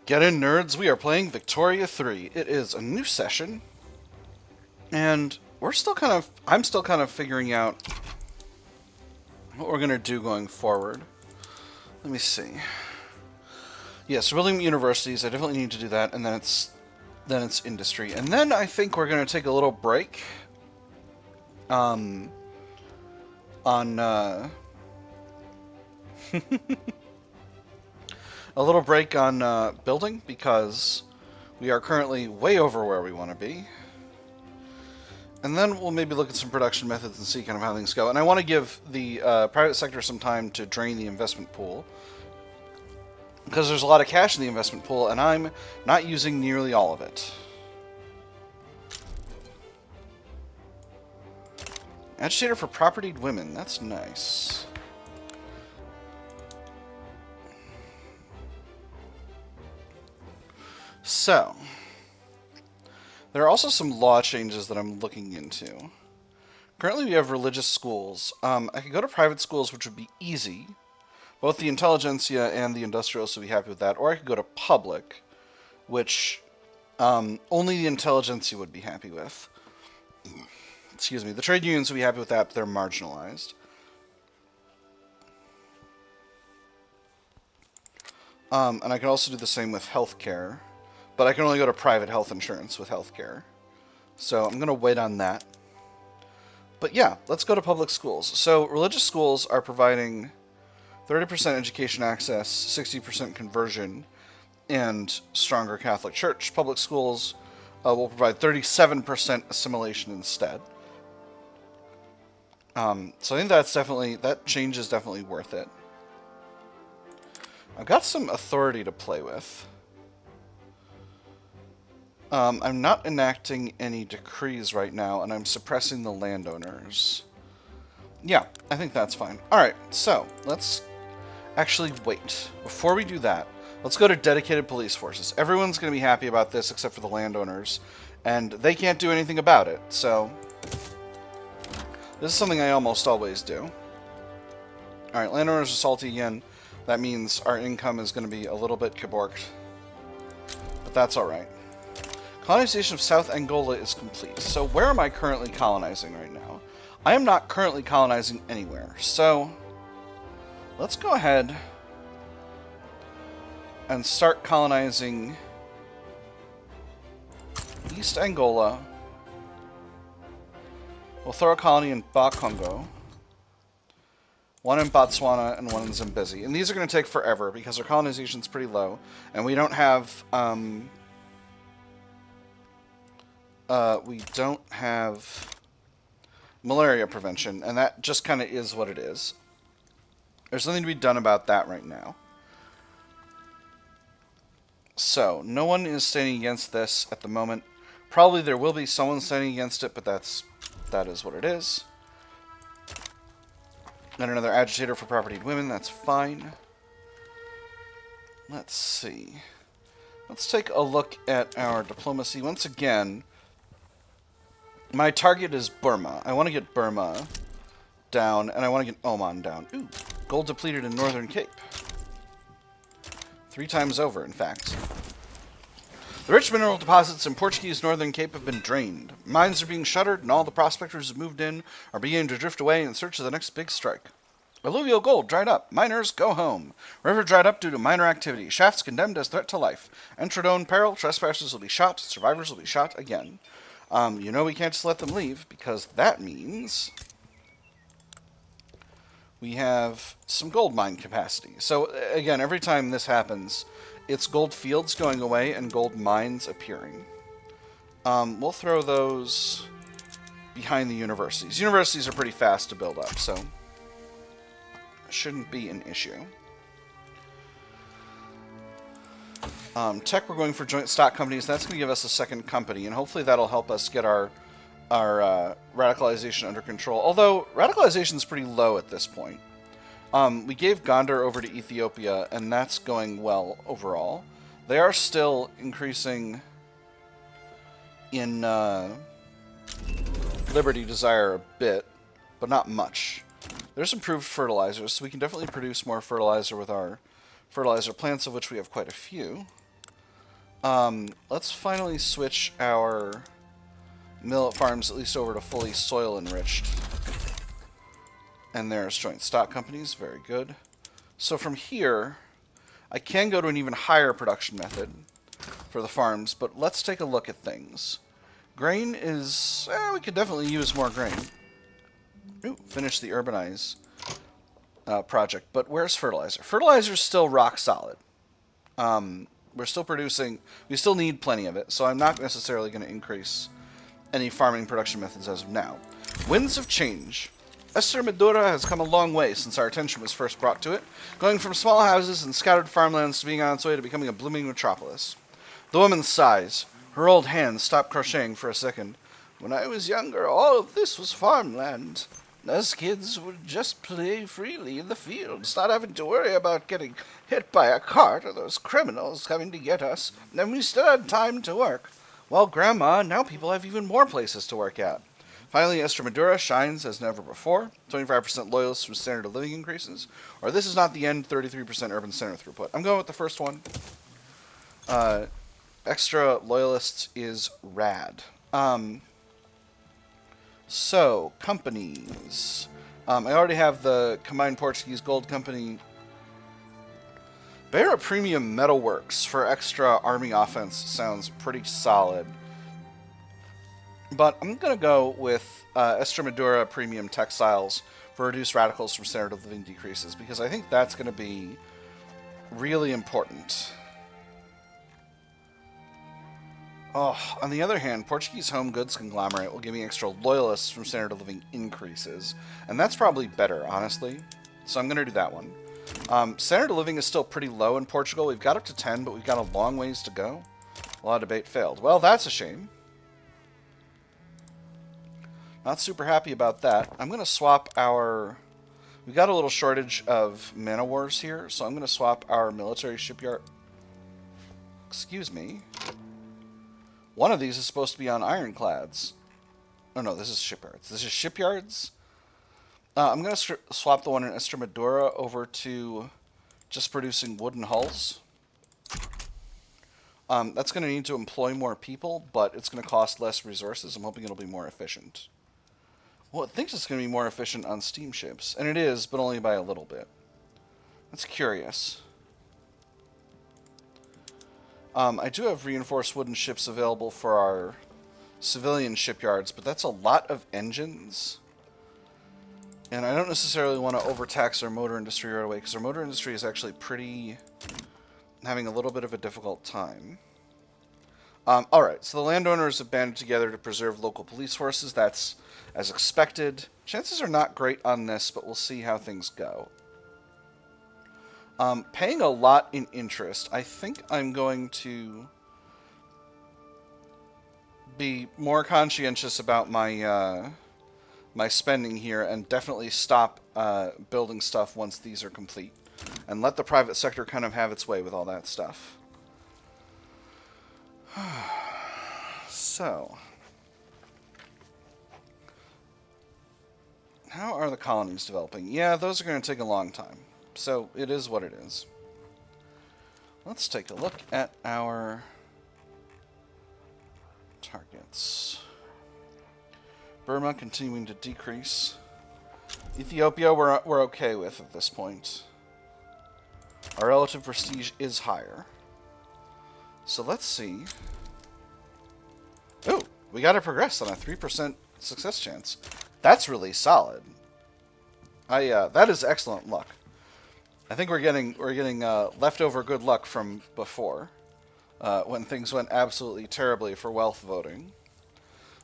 Get in, nerds. We are playing Victoria 3. It is a new session, and I'm still kind of figuring out what we're going to do going forward. Let me see. Yes, building universities, I definitely need to do that, and then it's industry. And then I think we're going to take a little break on a little break on building, because we are currently way over where we want to be. And then we'll maybe look at some production methods and see kind of how things go. And I want to give the private sector some time to drain the investment pool, because there's a lot of cash in the investment pool, and I'm not using nearly all of it. Agitator for propertied women. That's nice. So, there are also some law changes that I'm looking into. Currently, we have religious schools. I could go to private schools, which would be easy. Both the intelligentsia and the industrialists would be happy with that. Or I could go to public, which only the intelligentsia would be happy with. Excuse me. The trade unions would be happy with that, but they're marginalized. And I can also do the same with healthcare. But I can only go to private health insurance with healthcare. So I'm going to wait on that. But yeah, let's go to public schools. So religious schools are providing 30% education access, 60% conversion, and stronger Catholic Church. Public schools will provide 37% assimilation instead. So I think that change is definitely worth it. I've got some authority to play with. I'm not enacting any decrees right now, and I'm suppressing the landowners. Yeah, I think that's fine. Alright, so let's actually wait. Before we do that, let's go to dedicated police forces. Everyone's going to be happy about this except for the landowners, and they can't do anything about it, so this is something I almost always do. Alright, landowners are salty again. That means our income is going to be a little bit caborked, but that's alright. Colonization of South Angola is complete. So where am I currently colonizing right now? I am not currently colonizing anywhere. So let's go ahead and start colonizing East Angola. We'll throw a colony in Bakongo, one in Botswana, and one in Zambezi. And these are going to take forever because our colonization is pretty low, and we don't have malaria prevention, and that just kind of is what it is. There's nothing to be done about that right now. So, no one is standing against this at the moment. Probably there will be someone standing against it, but that is what it is. And another agitator for propertied women, that's fine. Let's see. Let's take a look at our diplomacy. Once again, my target is Burma. I want to get Burma down, and I want to get Oman down. Ooh, gold depleted in Northern Cape. 3 times over, in fact. The rich mineral deposits in Portuguese Northern Cape have been drained. Mines are being shuttered, and all the prospectors who moved in are beginning to drift away in search of the next big strike. Alluvial gold dried up. Miners, go home. River dried up due to miner activity. Shafts condemned as threat to life. Entradone peril. Trespassers will be shot. Survivors will be shot again. You know we can't just let them leave, because that means we have some gold mine capacity. So, again, every time this happens, it's gold fields going away and gold mines appearing. We'll throw those behind the universities. Universities are pretty fast to build up, so it shouldn't be an issue. Tech, we're going for joint stock companies. That's going to give us a second company, and hopefully that'll help us get our radicalization under control. Although, radicalization is pretty low at this point. We gave Gondar over to Ethiopia, and that's going well overall. They are still increasing in Liberty Desire a bit, but not much. There's improved fertilizers, so we can definitely produce more fertilizer with our fertilizer plants, of which we have quite a few. Let's finally switch our millet farms at least over to fully soil enriched. And there's joint stock companies. Very good. So from here, I can go to an even higher production method for the farms, but let's take a look at things. Grain is... we could definitely use more grain. Ooh, finish the urbanize project. But where's fertilizer? Fertilizer's still rock solid. We're still producing... We still need plenty of it, so I'm not necessarily going to increase any farming production methods as of now. Winds of change. Extremadura has come a long way since our attention was first brought to it, going from small houses and scattered farmlands to being on its way to becoming a blooming metropolis. The woman sighs. Her old hands stop crocheting for a second. When I was younger, all of this was farmland. Us kids would just play freely in the fields, not having to worry about getting hit by a cart or those criminals coming to get us, and we still had time to work. Well, Grandma, now people have even more places to work at. Finally, Extremadura shines as never before. 25% loyalists through standard of living increases. Or this is not the end, 33% urban center throughput. I'm going with the first one. Extra loyalists is rad. So, companies. I already have the combined Portuguese gold company. Bear Premium Metalworks for extra army offense sounds pretty solid. But I'm going to go with Extremadura Premium Textiles for reduced radicals from standard of living decreases, because I think that's going to be really important. Oh, on the other hand, Portuguese Home Goods Conglomerate will give me extra loyalists from standard of living increases, and that's probably better, honestly. So I'm going to do that one. Standard of living is still pretty low in Portugal. We've got up to 10, but we've got a long ways to go. A lot of debate failed. Well, that's a shame. Not super happy about that. I'm going to swap our... We've got a little shortage of mana wars here, so I'm going to swap our military shipyard... Excuse me. One of these is supposed to be on ironclads. Oh no, this is shipyards. This is shipyards? I'm going to swap the one in Extremadura over to just producing wooden hulls. That's going to need to employ more people, but it's going to cost less resources. I'm hoping it'll be more efficient. Well, it thinks it's going to be more efficient on steamships, and it is, but only by a little bit. That's curious. I do have reinforced wooden ships available for our civilian shipyards, but that's a lot of engines. And I don't necessarily want to overtax our motor industry right away, because our motor industry is actually having a little bit of a difficult time. Alright, so the landowners have banded together to preserve local police forces. That's as expected. Chances are not great on this, but we'll see how things go. Paying a lot in interest. I think I'm going to be more conscientious about my my spending here, and definitely stop building stuff once these are complete, and let the private sector kind of have its way with all that stuff. So, how are the colonies developing? Yeah, those are going to take a long time. So, it is what it is. Let's take a look at our targets. Burma continuing to decrease. Ethiopia we're okay with at this point. Our relative prestige is higher. So let's see. Oh, we got to progress on a 3% success chance. That's really solid. That is excellent luck. I think we're getting leftover good luck from before, when things went absolutely terribly for wealth voting.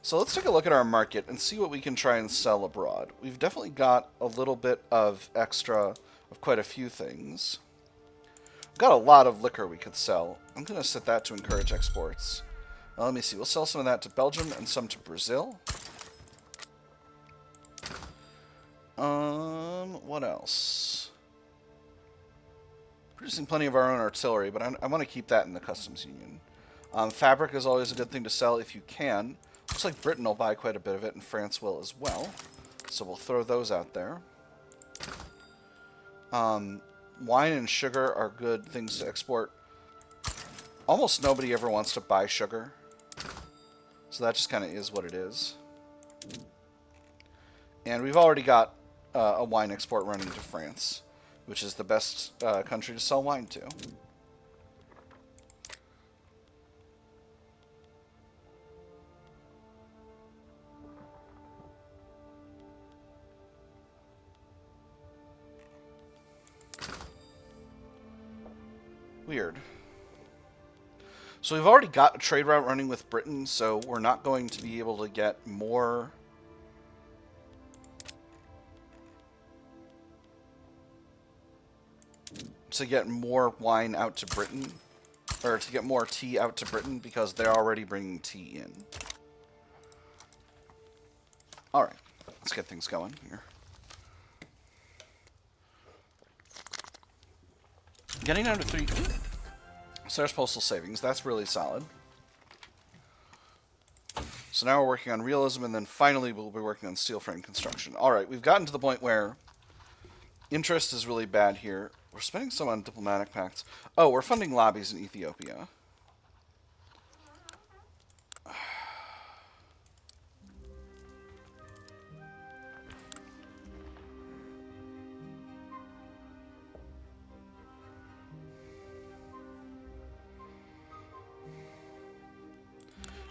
So let's take a look at our market and see what we can try and sell abroad. We've definitely got a little bit of extra of quite a few things. We've got a lot of liquor we could sell. I'm going to set that to encourage exports. Now, let me see. We'll sell some of that to Belgium and some to Brazil. What else? Producing plenty of our own artillery, but I want to keep that in the customs union. Fabric is always a good thing to sell if you can. Looks like Britain will buy quite a bit of it, and France will as well. So we'll throw those out there. Wine and sugar are good things to export. almost nobody ever wants to buy sugar. So that just kind of is what it is. And we've already got a wine export running to France, which is the best country to sell wine to. Weird. So we've already got a trade route running with Britain, so we're not going to be able to get more... to get more wine out to Britain, or to get more tea out to Britain, because they're already bringing tea in. Alright, let's get things going here. Getting down to 3 Sarah's postal savings, that's really solid. So now we're working on realism, and then finally we'll be working on steel frame construction. Alright, we've gotten to the point where interest is really bad here. We're spending some on diplomatic pacts. Oh, we're funding lobbies in Ethiopia.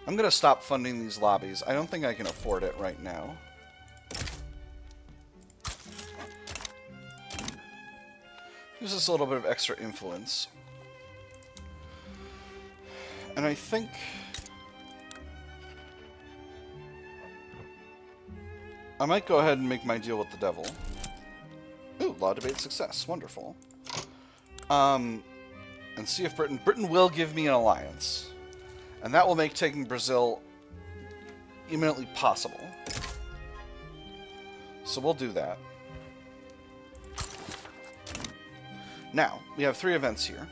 I'm going to stop funding these lobbies. I don't think I can afford it right now. Gives us a little bit of extra influence. And I think... I might go ahead and make my deal with the devil. Ooh, law debate success. Wonderful. And see if Britain will give me an alliance. And that will make taking Brazil imminently possible. So we'll do that. Now, we have 3 events here.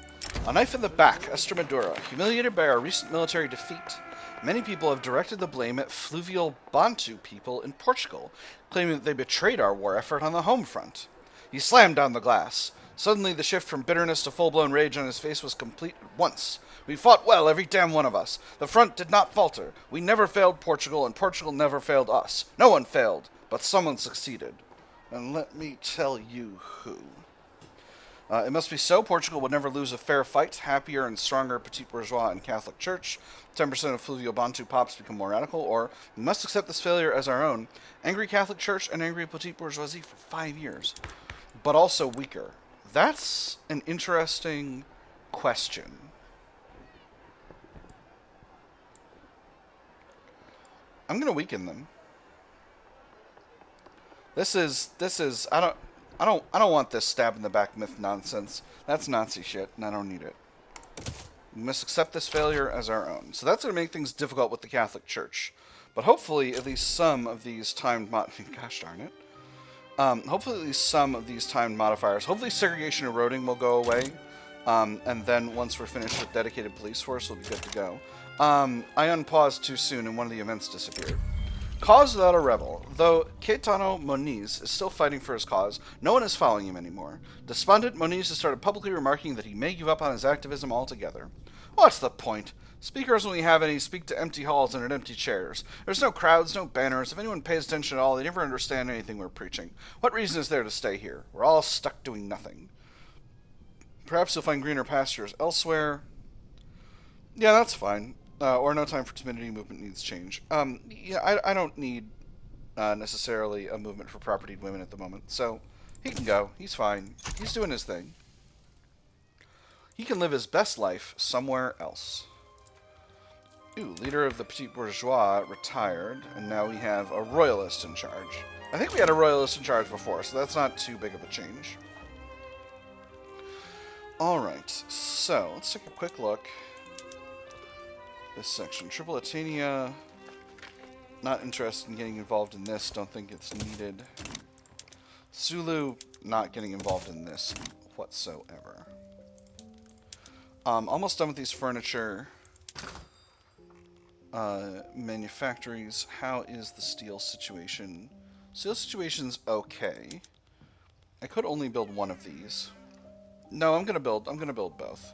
A knife in the back, Extremadura. Humiliated by our recent military defeat, many people have directed the blame at fluvial Bantu people in Portugal, claiming that they betrayed our war effort on the home front. He slammed down the glass. Suddenly, the shift from bitterness to full-blown rage on his face was complete at once. We fought well, every damn one of us. The front did not falter. We never failed Portugal, and Portugal never failed us. No one failed, but someone succeeded. And let me tell you who. It must be so. Portugal would never lose a fair fight. Happier and stronger petit bourgeois and Catholic Church. 10% of fluvial Bantu pops become more radical. Or we must accept this failure as our own. Angry Catholic Church and angry petit bourgeoisie for 5 years. But also weaker. That's an interesting question. I'm going to weaken them. This is I don't want this stab in the back myth nonsense. That's Nazi shit, and I don't need it. We must accept this failure as our own. So that's going to make things difficult with the Catholic Church. But hopefully, at least some of these timed gosh darn it. Hopefully, at least some of these timed modifiers. Hopefully, segregation eroding will go away. And then once we're finished with dedicated police force, we'll be good to go. I unpaused too soon, and one of the events disappeared. Cause without a rebel. Though Caetano Moniz is still fighting for his cause, no one is following him anymore. Despondent, Moniz has started publicly remarking that he may give up on his activism altogether. What's the point? Speakers, when we have any, speak to empty halls and at empty chairs. There's no crowds, no banners. If anyone pays attention at all, they never understand anything we're preaching. What reason is there to stay here? We're all stuck doing nothing. Perhaps you'll find greener pastures elsewhere. Yeah, that's fine. Or no time for timidity, movement needs change. Yeah, I don't need necessarily a movement for propertied women at the moment. So he can go. He's fine. He's doing his thing. He can live his best life somewhere else. Ooh, leader of the petit bourgeois retired, and now we have a royalist in charge. I think we had a royalist in charge before, so that's not too big of a change. Alright, so let's take a quick look. This section. Tripolitania. Not interested in getting involved in this. Don't think it's needed. Sulu, not getting involved in this whatsoever. Almost done with these furniture manufactories. How is the steel situation? Steel situation's okay. I could only build one of these. No, I'm gonna build both.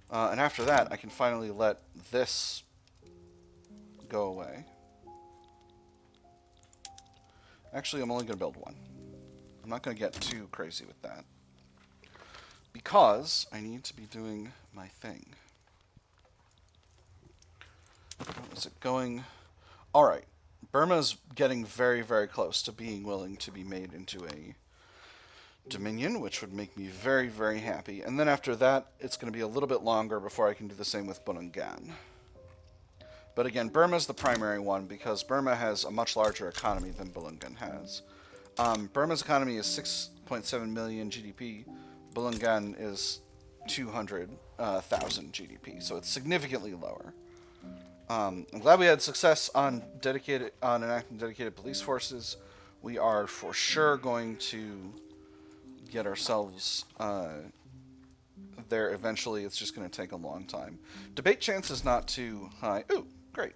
And after that, I can finally let this go away. Actually, I'm only going to build one. I'm not going to get too crazy with that. Because I need to be doing my thing. Is it going? Alright. Burma's getting very, very close to being willing to be made into a dominion, which would make me very, very happy. And then after that, it's going to be a little bit longer before I can do the same with Burungan. But again, Burma's the primary one because Burma has a much larger economy than Burungan has. Burma's economy is 6.7 million GDP. Burungan is 200,000 GDP, so it's significantly lower. I'm glad we had success on enacting dedicated police forces. We are for sure going to get ourselves there eventually. It's just going to take a long time. Debate chance is not too high. Ooh, great.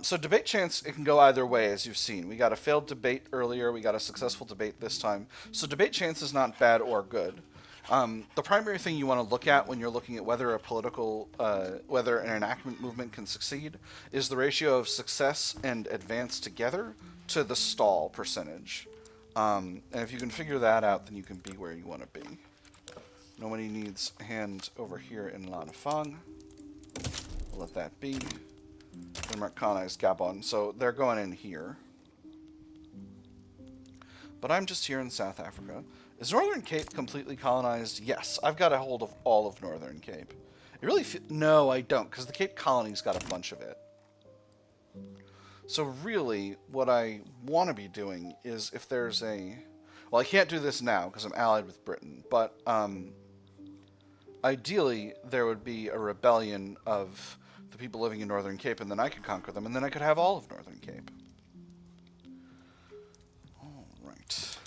So debate chance, it can go either way, as you've seen. We got a failed debate earlier. We got a successful debate this time. So debate chance is not bad or good. The primary thing you want to look at when you're looking at whether a whether an enactment movement can succeed is the ratio of success and advance together to the stall percentage. And if you can figure that out, then you can be where you want to be. Nobody needs a hand over here in Lanafang. We'll let that be. Denmark colonized Gabon, so they're going in here. But I'm just here in South Africa. Is Northern Cape completely colonized? Yes, I've got a hold of all of Northern Cape. It really no, I don't, because the Cape Colony's got a bunch of it. So really, what I want to be doing is if there's a... Well, I can't do this now because I'm allied with Britain, but ideally there would be a rebellion of the people living in Northern Cape, and then I could conquer them, and then I could have all of Northern Cape. Alright.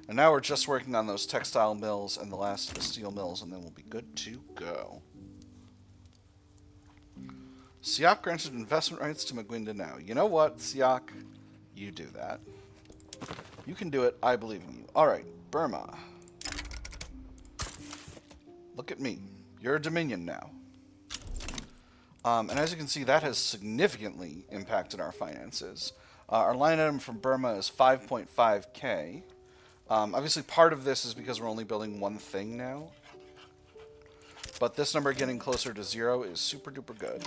And now we're just working on those textile mills and the last of the steel mills, and then we'll be good to go. Siak granted investment rights to Magwinda now. You know what, Siak? You do that. You can do it. I believe in you. Alright, Burma. Look at me. You're a dominion now. And as you can see, that has significantly impacted our finances. Our line item from Burma is 5.5k. Obviously, part of this is because we're only building one thing now. But this number getting closer to 0 is super duper good.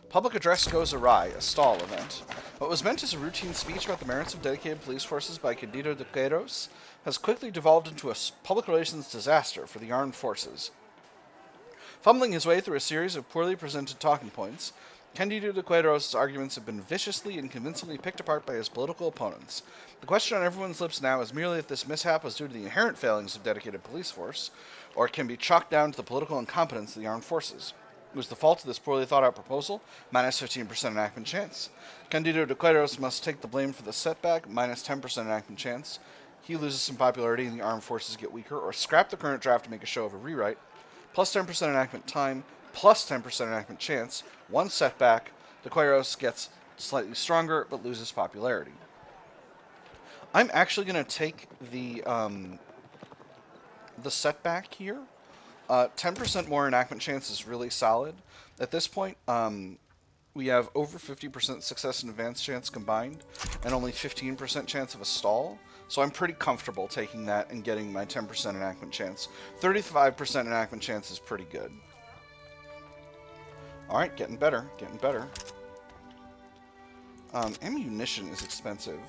Public address goes awry, a stall event. What was meant as a routine speech about the merits of dedicated police forces by Candido de Queiroz has quickly devolved into a public relations disaster for the armed forces. Fumbling his way through a series of poorly presented talking points, Candido de Queiroz's arguments have been viciously and convincingly picked apart by his political opponents. The question on everyone's lips now is merely if this mishap was due to the inherent failings of dedicated police force, or it can be chalked down to the political incompetence of the armed forces. It was the fault of this poorly thought-out proposal, minus 15% enactment chance. Candido de Queiroz must take the blame for the setback, minus 10% enactment chance. He loses some popularity and the armed forces get weaker, or scrap the current draft to make a show of a rewrite, plus 10% enactment time, plus 10% enactment chance, one setback, de Queiroz gets slightly stronger but loses popularity. I'm actually going to take the setback here. 10% more enactment chance is really solid. At this point, we have over 50% success and advance chance combined, and only 15% chance of a stall. So I'm pretty comfortable taking that and getting my 10% enactment chance. 35% enactment chance is pretty good. Alright, getting better, getting better. Ammunition is expensive.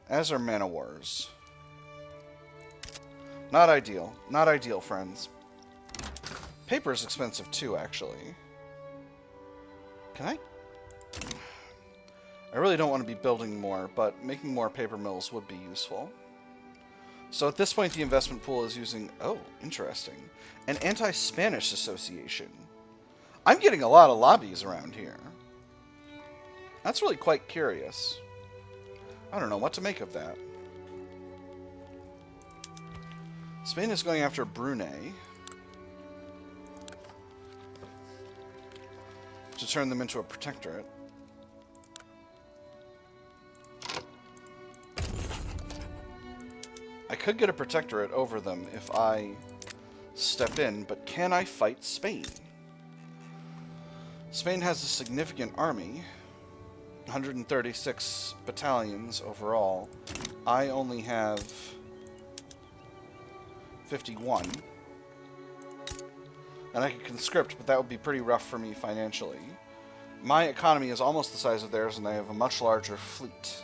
As are man o' wars. Not ideal. Not ideal, friends. Paper is expensive too, actually. Can I? I really don't want to be building more, but making more paper mills would be useful. So at this point, the investment pool is using... Oh, interesting. An anti-Spanish association. I'm getting a lot of lobbies around here. That's really quite curious. I don't know what to make of that. Spain is going after Brunei to turn them into a protectorate. I could get a protectorate over them if I step in, but can I fight Spain? Spain has a significant army, 136 battalions overall. I only have 51. And I could conscript, but that would be pretty rough for me financially. My economy is almost the size of theirs, and I have a much larger fleet.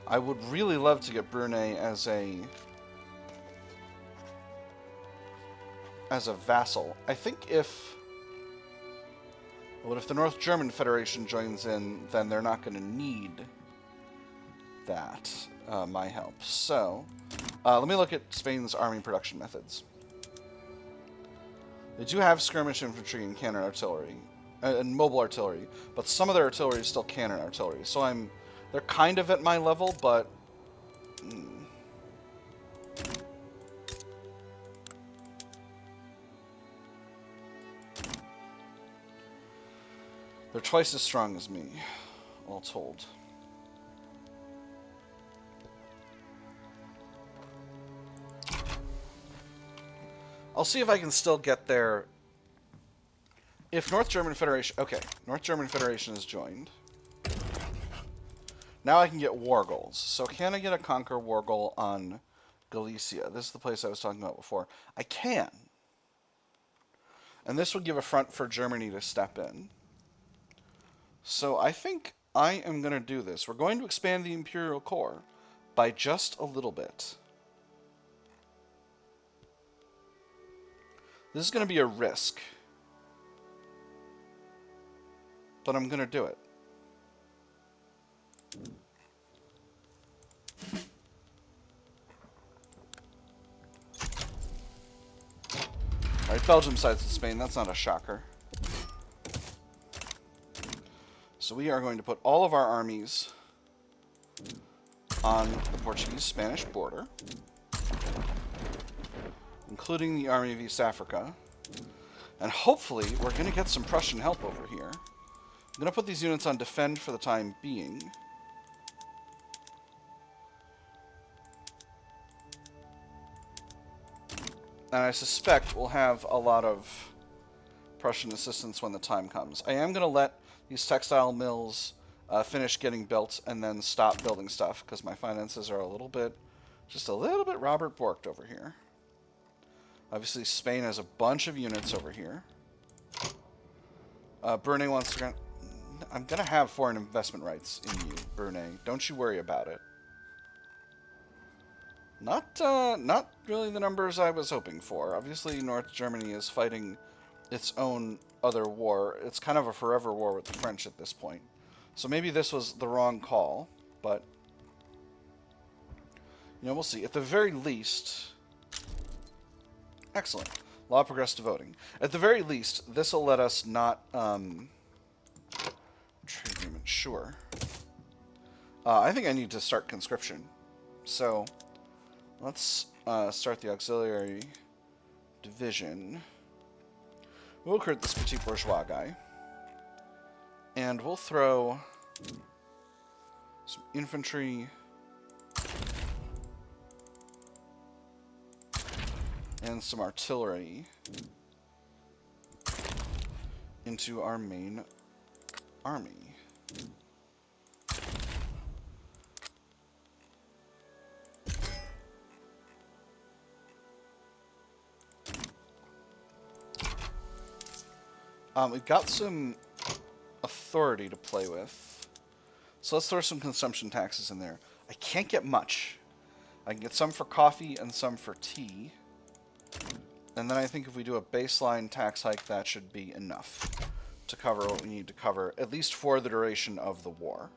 I would really love to get Brunei as a vassal. I think if the North German Federation joins in, then they're not going to need that, my help. So, let me look at Spain's army production methods. They do have skirmish infantry and cannon artillery, and mobile artillery, but some of their artillery is still cannon artillery. So they're kind of at my level, but they're twice as strong as me, all told. I'll see if I can still get there. If North German Federation... Okay, North German Federation is joined. Now I can get war goals. So can I get a conquer war goal on Galicia? This is the place I was talking about before. I can. And this would give a front for Germany to step in. So I think I am going to do this. We're going to expand the Imperial Corps by just a little bit. This is going to be a risk. But I'm going to do it. Alright, Belgium sides with Spain. That's not a shocker. So we are going to put all of our armies on the Portuguese-Spanish border, including the Army of East Africa. And hopefully we're going to get some Prussian help over here. I'm going to put these units on defend for the time being. And I suspect we'll have a lot of Prussian assistance when the time comes. I am going to let these textile mills finish getting built and then stop building stuff because my finances are just a little bit Robert Borked over here. Obviously, Spain has a bunch of units over here. Brunei wants to... I'm going to have foreign investment rights in you, Brunei. Don't you worry about it. Not really the numbers I was hoping for. Obviously, North Germany is fighting its own other war. It's kind of a forever war with the French at this point. So maybe this was the wrong call, but... You know, we'll see. At the very least... Excellent. Law progressed to voting. At the very least, this will let us not... Trade agreement, sure. I think I need to start conscription. So, let's start the auxiliary division. We'll recruit this petit bourgeois guy. And we'll throw some infantry and some artillery into our main army. We've got some authority to play with. So let's throw some consumption taxes in there. I can't get much. I can get some for coffee and some for tea. And then I think if we do a baseline tax hike, that should be enough to cover what we need to cover, at least for the duration of the war.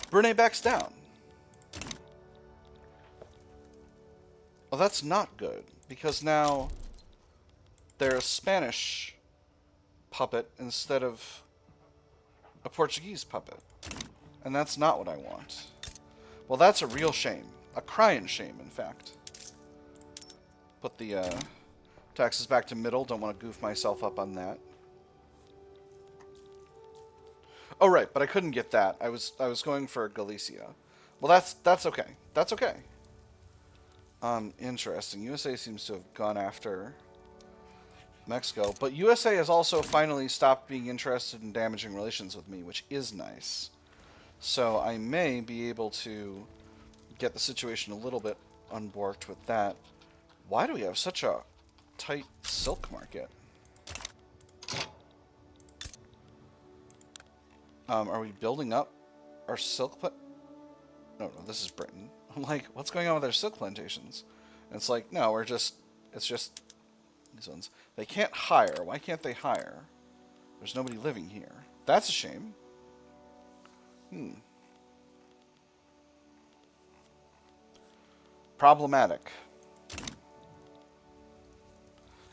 Brunei backs down. Well, that's not good, because now they're a Spanish puppet instead of a Portuguese puppet. And that's not what I want. Well, that's a real shame. A crying shame, in fact. Put the taxes back to middle. Don't want to goof myself up on that. Oh, right, but I couldn't get that. I was going for Galicia. Well, that's okay. That's okay. Interesting. USA seems to have gone after Mexico, but USA has also finally stopped being interested in damaging relations with me, which is nice. So I may be able to get the situation a little bit unborked with that. Why do we have such a tight silk market? Are we building up our silk? No, this is Britain. I'm like, what's going on with our silk plantations? And it's like, no, it's just these ones. They can't hire. Why can't they hire? There's nobody living here. That's a shame. Problematic.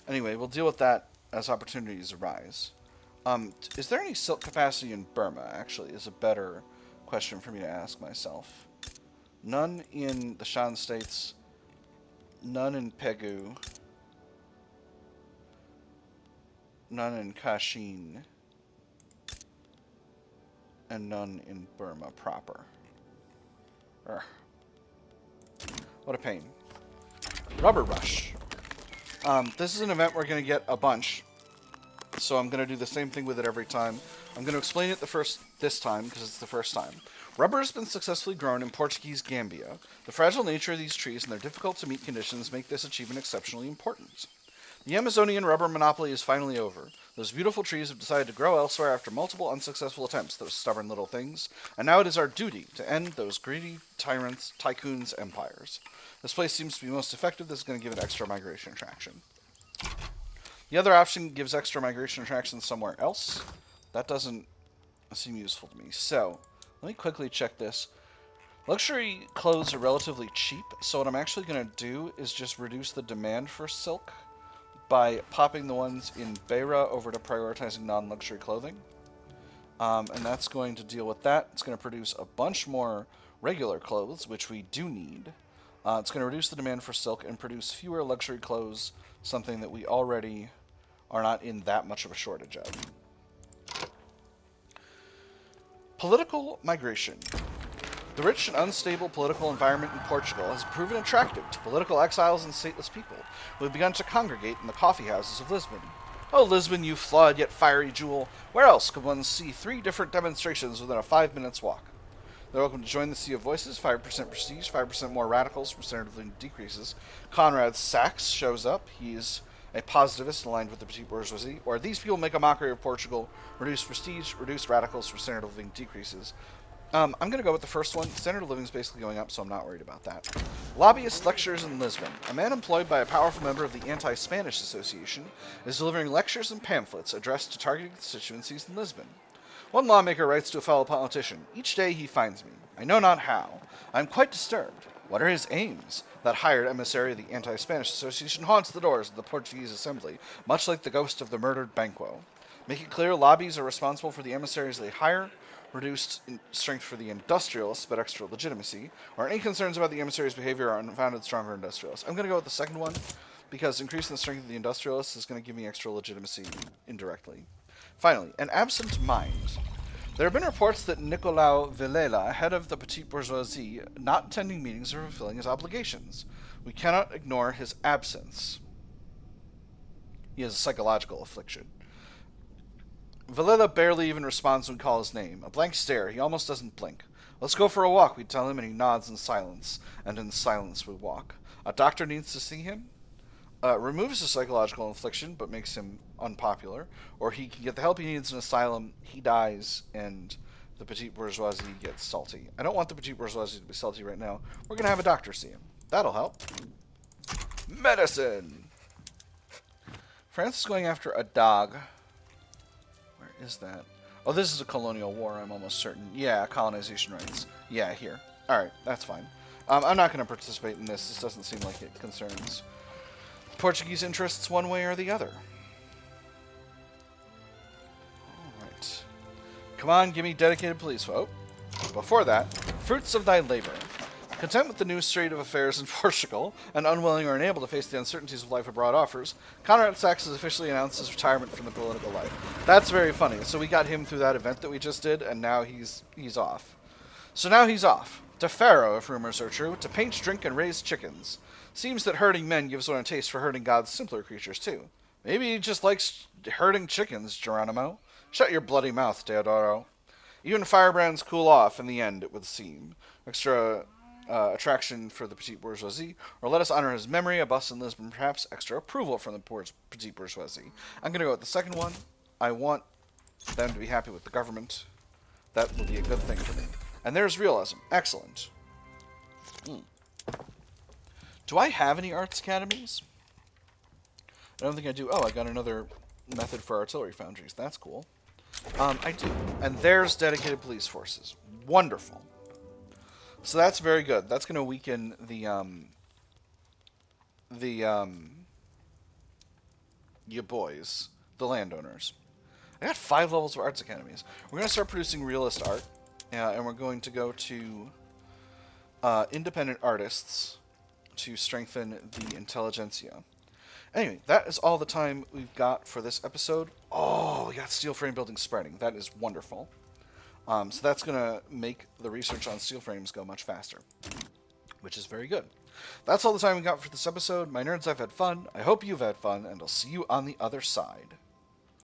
Anyway, we'll deal with that as opportunities arise. Is there any silk capacity in Burma, actually, is a better question for me to ask myself. None in the Shan states, none in Pegu, none in Kashin, and none in Burma proper. Urgh. What a pain. Rubber Rush. This is an event we're going to get a bunch, so I'm going to do the same thing with it every time. I'm going to explain it this time, because it's the first time. Rubber has been successfully grown in Portuguese Gambia. The fragile nature of these trees and their difficult-to-meet conditions make this achievement exceptionally important. The Amazonian rubber monopoly is finally over. Those beautiful trees have decided to grow elsewhere after multiple unsuccessful attempts, those stubborn little things, and now it is our duty to end those greedy tyrants, tycoons, empires. This place seems to be most effective. This is going to give it extra migration attraction. The other option gives extra migration attraction somewhere else. That doesn't seem useful to me. So, let me quickly check this. Luxury clothes are relatively cheap, so what I'm actually going to do is just reduce the demand for silk by popping the ones in Beira over to prioritizing non-luxury clothing. And that's going to deal with that. It's going to produce a bunch more regular clothes, which we do need. It's going to reduce the demand for silk and produce fewer luxury clothes, something that we already are not in that much of a shortage of. Political migration. The rich and unstable political environment in Portugal has proven attractive to political exiles and stateless people who have begun to congregate in the coffee houses of Lisbon. Oh, Lisbon, you flawed yet fiery jewel, where else could one see 3 different demonstrations within a 5 minutes walk? They're welcome to join the Sea of Voices, 5% prestige, 5% more radicals, percentage of living decreases. Conrad Sachs shows up. He's a positivist aligned with the petite bourgeoisie. Or these people make a mockery of Portugal, reduce prestige, reduce radicals, standard of living decreases. I'm going to go with the first one. Standard of living is basically going up, so I'm not worried about that. Lobbyist lectures in Lisbon. A man employed by a powerful member of the Anti-Spanish Association is delivering lectures and pamphlets addressed to targeted constituencies in Lisbon. One lawmaker writes to a fellow politician, "Each day he finds me. I know not how. I am quite disturbed. What are his aims? That hired emissary of the Anti-Spanish Association haunts the doors of the Portuguese Assembly, much like the ghost of the murdered Banquo. Make it clear lobbies are responsible for the emissaries they hire, reduced in strength for the industrialists, but extra legitimacy, or any concerns about the emissaries' behavior are unfounded, stronger industrialists." I'm going to go with the second one, because increasing the strength of the industrialists is going to give me extra legitimacy indirectly. Finally, an absent mind. There have been reports that Nicolau Villela, head of the petite bourgeoisie, not attending meetings or fulfilling his obligations. We cannot ignore his absence. He has a psychological affliction. Villela barely even responds when we call his name. A blank stare. He almost doesn't blink. "Let's go for a walk," we tell him, and he nods in silence. And in silence we walk. A doctor needs to see him. Removes his psychological affliction, but makes him unpopular. Or he can get the help he needs in an asylum, he dies, and the petite bourgeoisie gets salty. I don't want the petite bourgeoisie to be salty right now. We're going to have a doctor see him. That'll help. Medicine! France is going after a dog. Where is that? Oh, this is a colonial war, I'm almost certain. Yeah, colonization rights. Yeah, here. Alright, that's fine. I'm not going to participate in this. This doesn't seem like it concerns Portuguese interests one way or the other. Alright. Come on, give me dedicated police. Oh, before that, fruits of thy labor. Content with the new state of affairs in Portugal, and unwilling or unable to face the uncertainties of life abroad offers, Conrad Sachs has officially announced his retirement from the political life. That's very funny. So we got him through that event that we just did, and now he's off. So now he's off. To Pharaoh, if rumors are true, to paint, drink, and raise chickens. Seems that herding men gives one a taste for herding God's simpler creatures, too. Maybe he just likes herding chickens, Geronimo. Shut your bloody mouth, Teodoro. Even firebrands cool off in the end, it would seem. Extra attraction for the petite bourgeoisie, or let us honor his memory, a bus in Lisbon, perhaps extra approval from the petite bourgeoisie. I'm going to go with the second one. I want them to be happy with the government. That will be a good thing for me. And there's realism. Excellent. Do I have any arts academies? I don't think I do. Oh, I got another method for artillery foundries. That's cool. I do. And there's dedicated police forces. Wonderful. So that's very good. That's going to weaken you boys, the landowners. I got 5 levels of arts academies. We're going to start producing realist art, and we're going to go to independent artists to strengthen the intelligentsia. Anyway, that is all the time we've got for this episode. Oh, we got steel frame building spreading. That is wonderful. So that's going to make the research on steel frames go much faster, which is very good. That's all the time we got for this episode. My nerds, I've had fun. I hope you've had fun, and I'll see you on the other side.